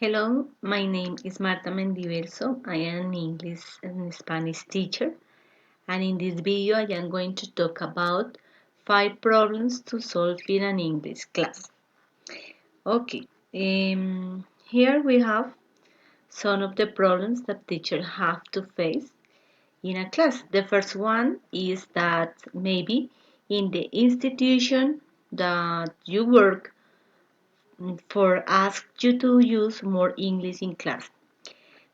Hello, my name is Marta Mendiverso. I am an English and Spanish teacher, and in this video, I am going to talk about 5 problems to solve in an English class. Okay, here we have some of the problems that teachers have to face in a class. The first one is that maybe in the institution that you work for ask you to use more English in class.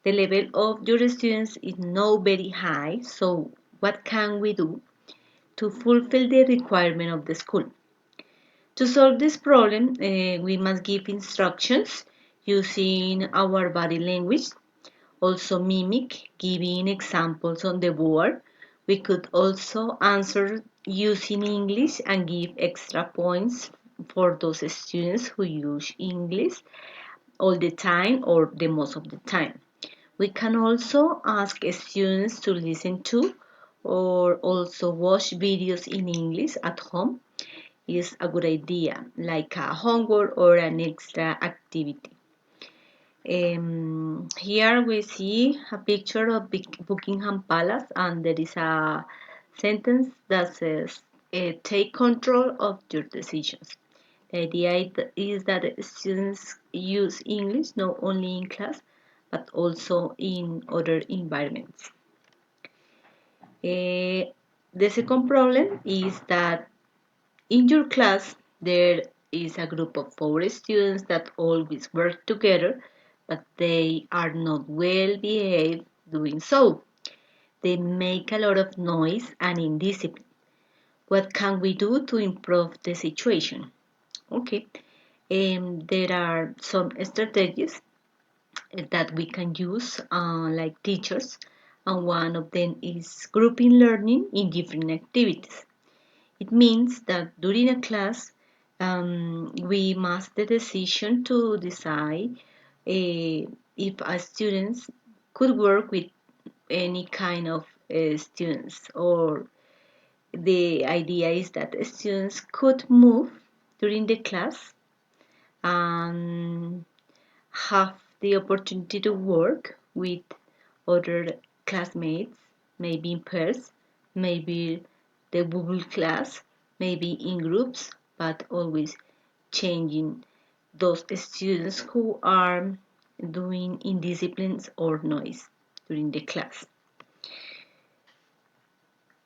The level of your students is not very high, so what can we do to fulfill the requirement of the school? To solve this problem, we must give instructions using our body language, also mimic, giving examples on the board. We could also answer using English and give extra points for those students who use English all the time or the most of the time. We can also ask students to listen to or also watch videos in English at home is a good idea, like a homework or an extra activity. Here we see a picture of Buckingham Palace, and there is a sentence that says, take control of your decisions. The idea is that students use English not only in class but also in other environments. The second problem is that in your class there is a group of 4 students that always work together, but they are not well behaved doing so. They make a lot of noise and indiscipline. What can we do to improve the situation? Okay, there are some strategies that we can use like teachers, and one of them is grouping learning in different activities. It means that during a class we must the decision to decide if a students could work with any kind of students, or the idea is that students could move during the class and have the opportunity to work with other classmates, maybe in pairs, maybe the Google class, maybe in groups, but always changing those students who are doing indisciplines or noise during the class.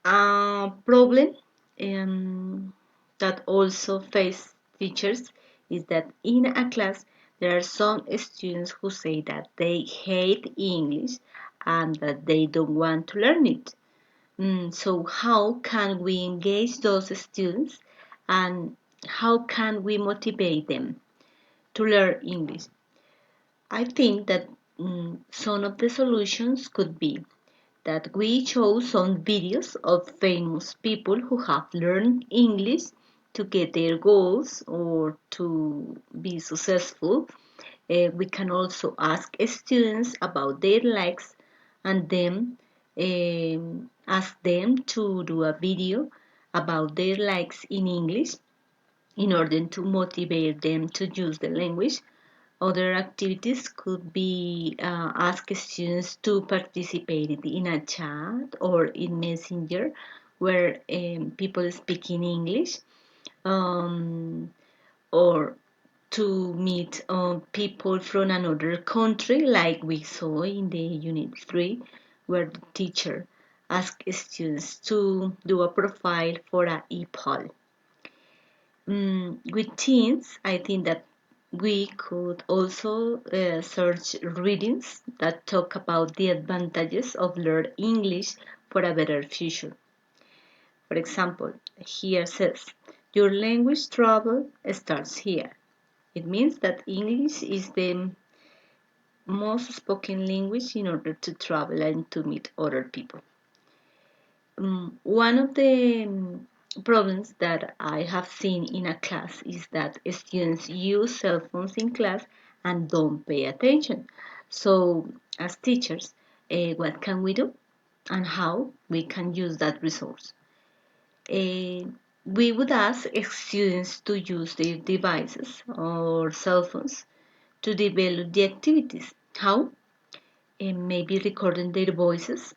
A problem that also face teachers is that in a class there are some students who say that they hate English and that they don't want to learn it. So how can we engage those students, and how can we motivate them to learn English? I think that some of the solutions could be that we show some videos of famous people who have learned English to get their goals or to be successful. We can also ask students about their likes and then ask them to do a video about their likes in English in order to motivate them to use the language. Other activities could be ask students to participate in a chat or in Messenger where people speak in English, um, or to meet people from another country, like we saw in the Unit 3, where the teacher asked students to do a profile for a EPOL. With teens, I think that we could also search readings that talk about the advantages of learning English for a better future. For example, here says, your language travel starts here. It means that English is the most spoken language in order to travel and to meet other people. One of the problems that I have seen in a class is that students use cell phones in class and don't pay attention. So, as teachers, what can we do and how we can use that resource? We would ask students to use their devices or cell phones to develop the activities. How? Maybe recording their voices,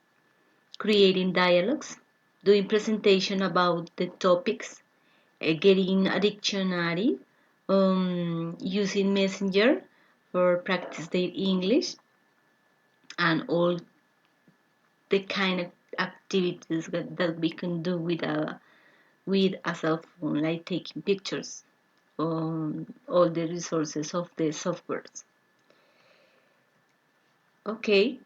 creating dialogues, doing presentation about the topics, getting a dictionary, using Messenger for practice their English, and all the kind of activities that we can do with a cell phone, like taking pictures, all the resources of the softwares. Okay,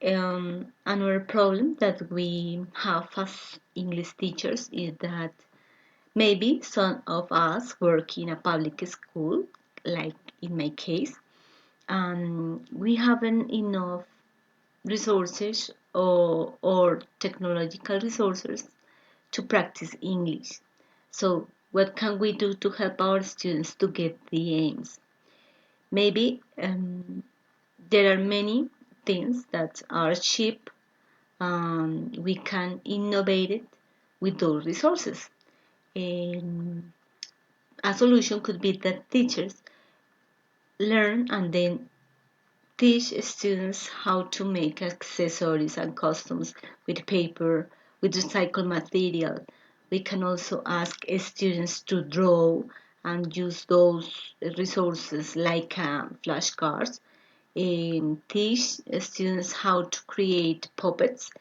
another problem that we have as English teachers is that maybe some of us work in a public school, like in my case, and we haven't enough resources or technological resources to practice English. So, what can we do to help our students to get the aims? Maybe there are many things that are cheap. We can innovate it with those resources. And a solution could be that teachers learn and then teach students how to make accessories and costumes with paper, with recycled material. We can also ask students to draw and use those resources like flashcards, and teach students how to create puppets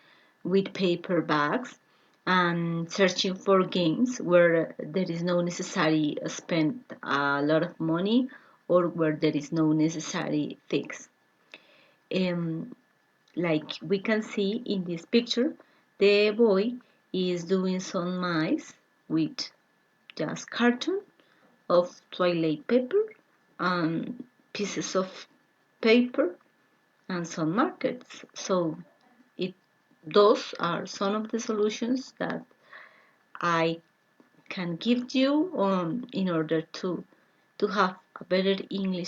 with paper bags, and searching for games where there is no necessary spend a lot of money or where there is no necessary fix. Um, like we can see in this picture, the boy is doing some mice with just carton of toilet paper and pieces of paper and some markers. So it those are some of the solutions that I can give you in order to have a better English